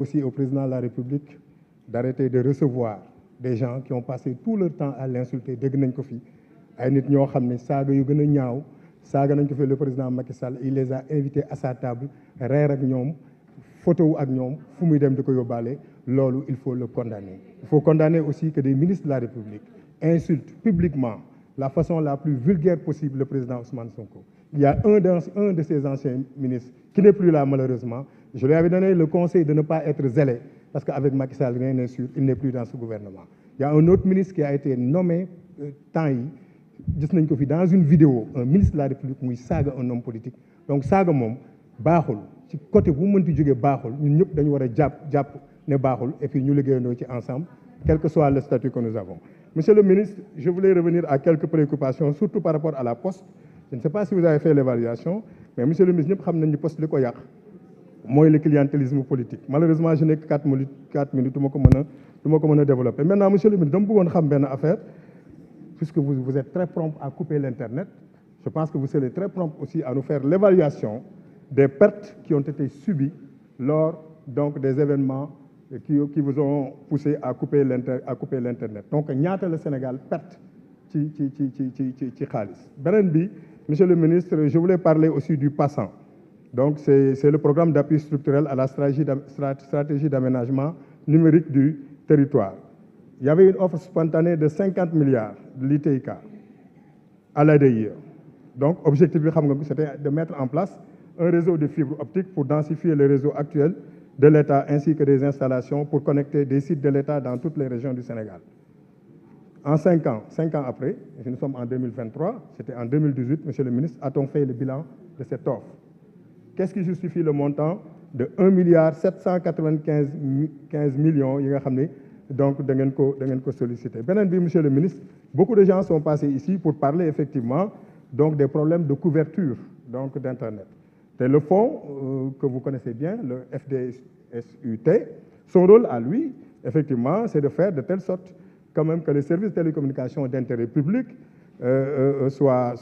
Aussi au président de la République d'arrêter de recevoir des gens qui ont passé tout leur temps à l'insulter. Dégg nañ ko fi ay nit ñoo xam ne saaga yu gën a ñaaw saaga nañ ko fi le président Macky Sall il les a invités à sa table reer ak ñoom photo ak ñoom fu muy dem di ko yóbbaale loolu il faut le condamner. Il faut condamner aussi que des ministres de la République insultent publiquement la façon la plus vulgaire possible le président Ousmane Sonko. Il y a un de ces anciens ministres qui n'est plus là malheureusement. Je lui avais donné le conseil de ne pas être zélé parce qu'avec Macky Sall, rien n'est sûr, il n'est plus dans ce gouvernement. Il y a un autre ministre qui a été nommé temps yi gis nañ ko fi dans une vidéo un ministre de la République muy saaga un homme politique donc saaga moom baaxul ci côté bu mënti jógee baaxul ñun ñëpp dañu war a jàpp ne baaxul et puis ñu liggéeyandoo ci ensemble quel que soit le statut que nous avons. Monsieur le ministre, je voulais revenir à quelques préoccupations surtout par rapport à la poste. Je ne sais pas si vous avez fait l'évaluation mais monsieur le ministre ñëpp xam nañ ni poste li ko yàq mooy le clientélisme politique. Malheureusement je n'ai que 4 minutes du ma ko mën a développer. Maintenant monsieur le ministre dama bëggoon xam benn affaire puisque vous êtes très prompt à couper l'internet je pense que vous serez très prompt aussi à nous faire l'évaluation des pertes qui ont été subies lors donc des événements qui vous ont poussé à couper l'internet. Donc ñaata la Sénégal perte ci xaalis. Beneen bi monsieur le ministre je voulais parler aussi du PASSAN. Donc c'est le programme d'appui structurel à la stratégie d'aménagement numérique du territoire. Il y avait une offre spontanée de 50 milliards de l'ITIK à l'ADIE. Donc objectif bi xam nga c'était de mettre en place un réseau de fibre optique pour densifier le réseau actuel de l'État ainsi que des installations pour connecter des sites de l'État dans toutes les régions du Sénégal. En 5 ans après, nous sommes en 2023, c'était en 2018, monsieur le ministre, a-t-on fait le bilan de cette offre? Qu'est-ce qui justifie le montant de 1,795 millions yi nga xam ne donc da ngeen ko solliciter. Beneen bi monsieur le ministre, beaucoup de gens sont passés ici pour parler effectivement donc des problèmes de couverture donc d'internet. Et le fonds que vous connaissez bien, le FDSUT, son rôle à lui, effectivement, c'est de faire de telle sorte quand même que les services de télécommunications d'intérêt public soient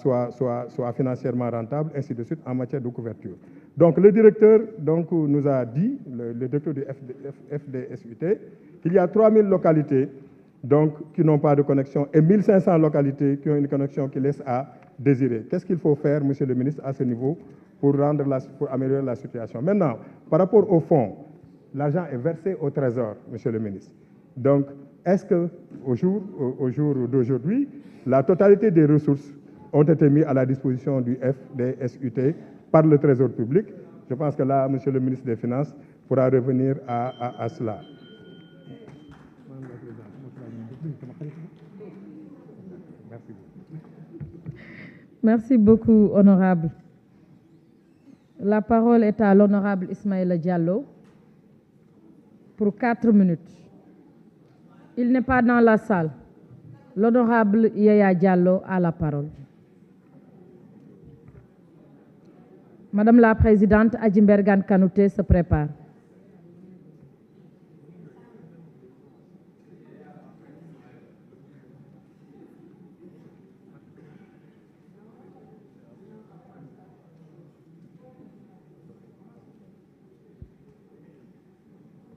financièrement rentables, ainsi de suite, en matière de couverture. Donc le directeur donc, nous a dit, le directeur du FDSUT, qu'il y a 3000 localités donc, qui n'ont pas de connexion et 1500 localités qui ont une connexion qui laisse à désirer. Qu'est-ce qu'il faut faire, monsieur le ministre, à ce niveau pour améliorer la situation? Maintenant, par rapport au fonds, l'argent est versé au Trésor, monsieur le ministre. Donc, est-ce qu'au jour d'aujourd'hui, la totalité des ressources ont été mises à la disposition du FDSUT par le Trésor public? Je pense que là, monsieur le ministre des Finances pourra revenir à cela. Merci beaucoup, honorable. La parole est à l'honorable Ismaïla Diallo pour 4 minutes. Il n'est pas dans la salle. L'honorable Yaya Diallo a la parole. Madame la Présidente, Adji Mbergane Kanouté se prépare.